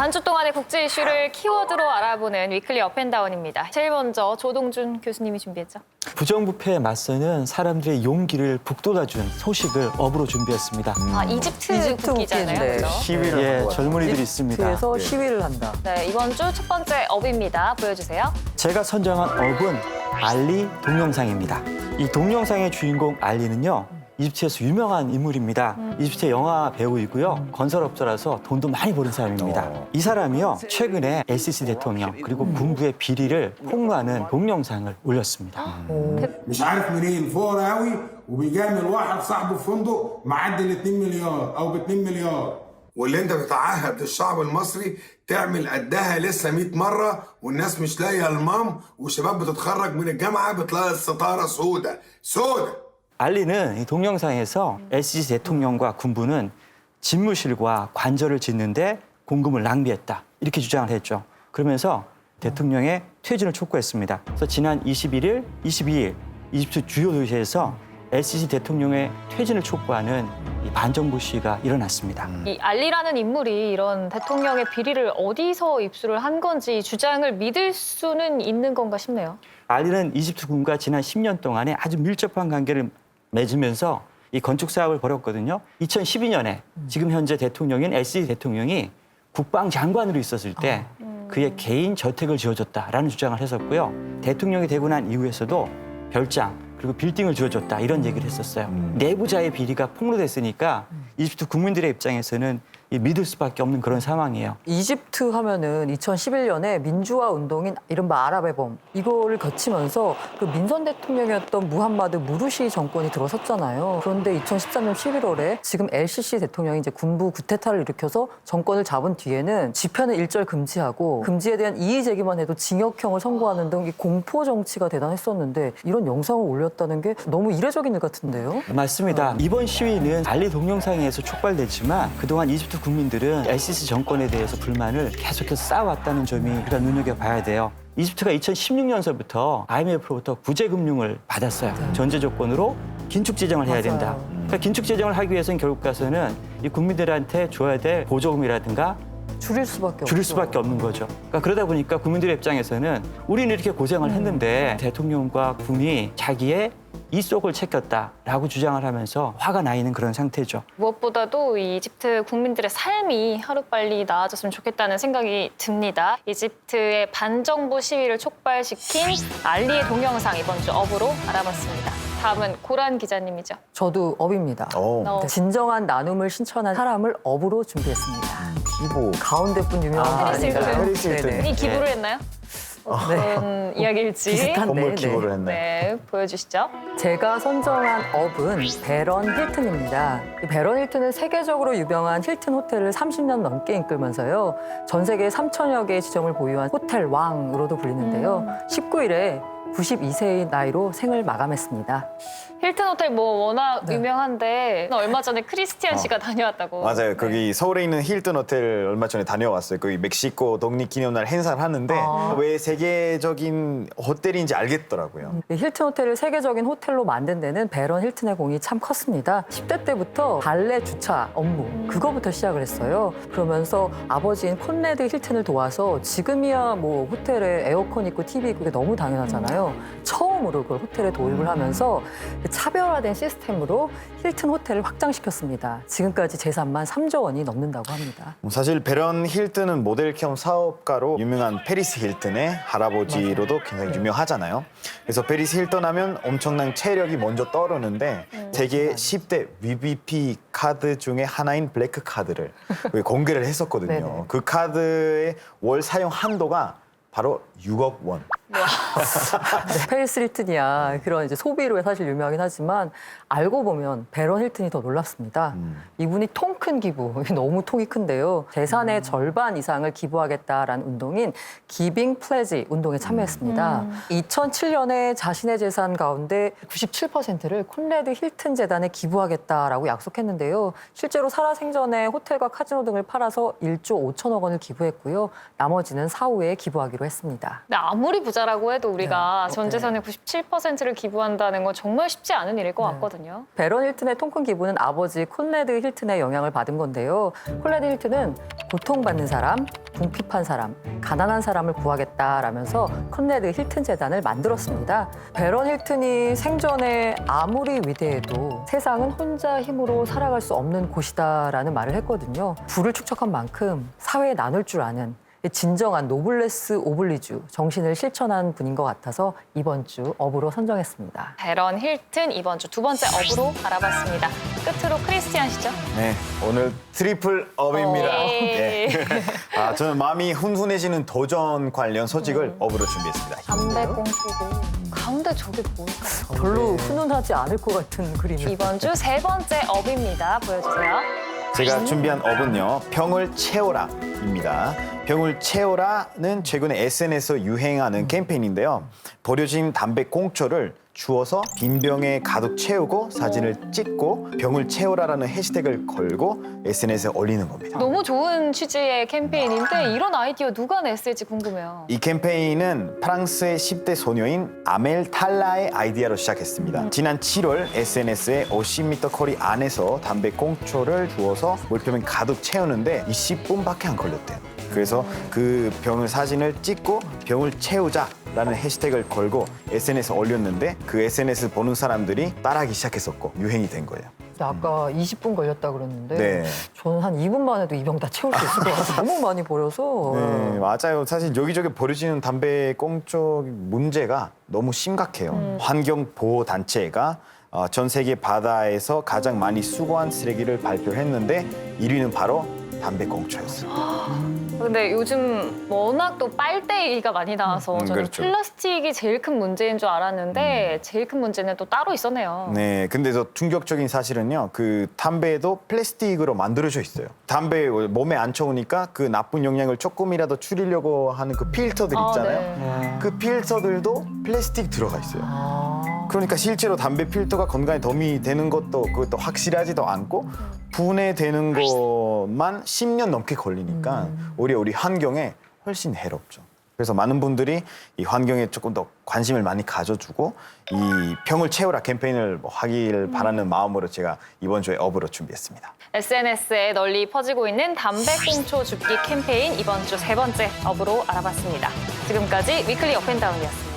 한 주 동안의 국제 이슈를 키워드로 알아보는 위클리 업앤다운입니다. 제일 먼저 조동준 교수님이 준비했죠. 부정부패에 맞서는 사람들의 용기를 북돋아준 소식을 업으로 준비했습니다. 이집트 국기잖아요. 국기인데. 그렇죠? 시위를 예, 하는 거 젊은이들이 있습니다. 그래서 시위를 한다. 네, 이번 주 첫 번째 업입니다. 보여주세요. 제가 선정한 업은 알리 동영상입니다. 이 동영상의 주인공 알리는요, 이집트에서 유명한 인물입니다. 이집트의 영화 배우이고요, 건설업자라서 돈도 많이 버는 사람입니다. 이 사람이요, 최근에 LCC 대통령 그리고 군부의 비리를 폭로하는 동영상을 올렸습니다. مش عارف منين فقر قوي وبيجامل واحد صاحبه في فندق معدي ال 2 مليار او ب 2 مليار واللي انت بتعهد الشعب المصري تعمل قدها لسه 100 مره والناس مش لاقيه المام والشباب بتتخرج من الجامعه بتلاقي الستاره سودة سودة. 알리는 이 동영상에서 LCC 대통령과 군부는 집무실과 관절을 짓는데 공금을 낭비했다, 이렇게 주장을 했죠. 그러면서 대통령의 퇴진을 촉구했습니다. 그래서 지난 21일, 22일 이집트 주요 도시에서 LCC 대통령의 퇴진을 촉구하는 이 반정부 시위가 일어났습니다. 이 알리라는 인물이 이런 대통령의 비리를 어디서 입수를 한 건지 주장을 믿을 수는 있는 건가 싶네요. 알리는 이집트 군과 지난 10년 동안에 아주 밀접한 관계를 맺으면서 이 건축 사업을 벌였거든요. 2012년에 지금 현재 대통령인 LCC 대통령이 국방장관으로 있었을 때 그의 개인 저택을 지어줬다라는 주장을 했었고요. 대통령이 되고 난 이후에서도 별장 그리고 빌딩을 지어줬다, 이런 얘기를 했었어요. 내부자의 비리가 폭로됐으니까 이집트 국민들의 입장에서는 믿을 수밖에 없는 그런 상황이에요. 이집트 하면은 2011년에 민주화 운동인 이른바 아랍의 봄, 이거를 거치면서 그 민선 대통령이었던 무함마드 무르시 정권이 들어섰잖아요. 그런데 2013년 11월에 지금 LCC 대통령이 이제 군부 쿠데타를 일으켜서 정권을 잡은 뒤에는 집회는 일절 금지하고 금지에 대한 이의 제기만 해도 징역형을 선고하는 등 이 공포 정치가 대단했었는데 이런 영상을 올렸다는 게 너무 이례적인 일 같은데요? 맞습니다. 이번 시위는 알리 동영상에서 촉발됐지만 그동안 이집트 국민들은 LCC 정권에 대해서 불만을 계속해서 쌓아왔다는 점이 우리가 눈여겨봐야 돼요. 이집트가 2016년서부터 IMF로부터 구제금융을 받았어요. 전제 조건으로 긴축 재정을 해야 된다. 그러니까 긴축 재정을 하기 위해서는 결국 가서는 이 국민들한테 줘야 될 보조금이라든가 줄일 수밖에 없는 거죠. 그러니까 그러다 보니까 국민들의 입장에서는 우리는 이렇게 고생을 했는데 대통령과 군이 자기의 이 속을 챙겼다라고 주장을 하면서 화가 나 있는 그런 상태죠. 무엇보다도 이 이집트 국민들의 삶이 하루빨리 나아졌으면 좋겠다는 생각이 듭니다. 이집트의 반정부 시위를 촉발시킨 알리의 동영상, 이번 주 업으로 알아봤습니다. 다음은 고란 기자님이죠. 저도 업입니다. 진정한 나눔을 신천한 사람을 업으로 준비했습니다. 기부. 가운데 분 유명한 분 페리스 아닌가요? 페리스 힐튼. 네네. 이 기부를 했나요? 어떤 이야기일지 비슷한데. 건물 기부를 했네. 네, 보여주시죠. 제가 선정한 업은 베런 힐튼입니다. 이 베런 힐튼은 세계적으로 유명한 힐튼 호텔을 30년 넘게 이끌면서요, 전 세계 3천여 개의 지점을 보유한 호텔 왕으로도 불리는데요. 19일에 92세의 나이로 생을 마감했습니다. 힐튼 호텔 뭐 워낙 유명한데 얼마 전에 크리스티안 씨가 다녀왔다고. 맞아요. 거기 서울에 있는 힐튼 호텔 얼마 전에 다녀왔어요. 거기 멕시코 독립기념날 행사를 하는데 왜 세계적인 호텔인지 알겠더라고요. 힐튼 호텔을 세계적인 호텔로 만든 데는 베런 힐튼의 공이 참 컸습니다. 10대 때부터 발레 주차 업무, 그거부터 시작을 했어요. 그러면서 아버지인 콘레드 힐튼을 도와서 지금이야 뭐 호텔에 에어컨 있고 TV 있고 그게 너무 당연하잖아요. 처음으로 그걸 호텔에 도입을 하면서 차별화된 시스템으로 힐튼 호텔을 확장시켰습니다. 지금까지 재산만 3조 원이 넘는다고 합니다. 사실 베런 힐튼은 모델 겸 사업가로 유명한 페리스 힐튼의 할아버지로도 굉장히 유명하잖아요. 그래서 페리스 힐튼 하면 엄청난 체력이 먼저 떠오르는데 세계 10대 VVP 카드 중에 하나인 블랙 카드를 공개를 했었거든요. 네네. 그 카드의 월 사용 한도가 바로 6억 원. 페리스 힐튼이야 그런 이제 소비로 사실 유명하긴 하지만 알고 보면 베런 힐튼이 더 놀랍습니다. 이분이 통 큰 기부, 너무 통이 큰데요. 재산의 절반 이상을 기부하겠다라는 운동인 기빙 플래지 운동에 참여했습니다. 2007년에 자신의 재산 가운데 97%를 콘레드 힐튼 재단에 기부하겠다라고 약속했는데요. 실제로 살아생전에 호텔과 카지노 등을 팔아서 1조 5천억 원을 기부했고요. 나머지는 사후에 기부하기로 했습니다. 근데 아무리 부자라고 해도 우리가 네. 전 재산의 97%를 기부한다는 건 정말 쉽지 않은 일일 것 같거든요. 배런 힐튼의 통큰 기부는 아버지 콘레드 힐튼의 영향을 받은 건데요. 콘레드 힐튼은 고통받는 사람, 궁핍한 사람, 가난한 사람을 구하겠다라면서 콘레드 힐튼 재단을 만들었습니다. 배런 힐튼이 생전에 아무리 위대해도 세상은 혼자 힘으로 살아갈 수 없는 곳이다라는 말을 했거든요. 부를 축적한 만큼 사회에 나눌 줄 아는 진정한 노블레스 오블리주 정신을 실천한 분인 것 같아서 이번 주 업으로 선정했습니다. 배런 힐튼 이번 주 두 번째 업으로 알아봤습니다. 끝으로 크리스티안 씨죠? 네, 오늘 트리플 업입니다. 예. 저는 마음이 훈훈해지는 도전 관련 소식을 업으로 준비했습니다. 담배 꽁초고 가운데 저게 뭘까요? 별로 훈훈하지 않을 것 같은 그림이. 이번 주 세 번째 업입니다. 보여주세요. 제가 준비한 업은요, 병을 채워라입니다. 병을 채워라는 최근에 SNS에서 유행하는 캠페인인데요. 버려진 담배 꽁초를 주워서 빈 병에 가득 채우고 사진을 찍고 병을 채워라라는 해시태그를 걸고 SNS에 올리는 겁니다. 너무 좋은 취지의 캠페인인데 이런 아이디어 누가 냈을지 궁금해요. 이 캠페인은 프랑스의 10대 소녀인 아멜 탈라의 아이디어로 시작했습니다. 지난 7월 SNS에 50m 거리 안에서 담배 꽁초를 주워서 물병에 가득 채우는데 20분밖에 안 걸렸대요. 그래서 그 병을 사진을 찍고 병을 채우자라는 해시태그를 걸고 SNS에 올렸는데 그 SNS 보는 사람들이 따라하기 시작했었고 유행이 된 거예요. 아까 20분 걸렸다 그랬는데 네. 저는 한 2분만 해도 이 병 다 채울 수 있을 것 같아서 너무 많이 버려서. 네, 맞아요. 사실 여기저기 버려지는 담배 꽁초 문제가 너무 심각해요. 환경보호단체가 전 세계 바다에서 가장 많이 수거한 쓰레기를 발표했는데 1위는 바로 담배 꽁초였어요. 근데 요즘 워낙 또 빨대 얘기가 많이 나와서 저는 그렇죠. 플라스틱이 제일 큰 문제인 줄 알았는데 제일 큰 문제는 또 따로 있었네요. 네, 근데 더 충격적인 사실은요, 그 담배도 플라스틱으로 만들어져 있어요. 담배 몸에 안 좋으니까 그 나쁜 영향을 조금이라도 줄이려고 하는 그 필터들 있잖아요. 네. 그 필터들도 플라스틱 들어가 있어요. 그러니까 실제로 담배 필터가 건강에 도움이 되는 것도 그것도 확실하지도 않고 분해되는 것만 10년 넘게 걸리니까 오히려 우리 환경에 훨씬 해롭죠. 그래서 많은 분들이 이 환경에 조금 더 관심을 많이 가져주고 이 병을 채우라 캠페인을 하길 바라는 마음으로 제가 이번 주에 업으로 준비했습니다. SNS에 널리 퍼지고 있는 담배 꽁초 줍기 캠페인 이번 주 세 번째 업으로 알아봤습니다. 지금까지 위클리 업앤다운이었습니다.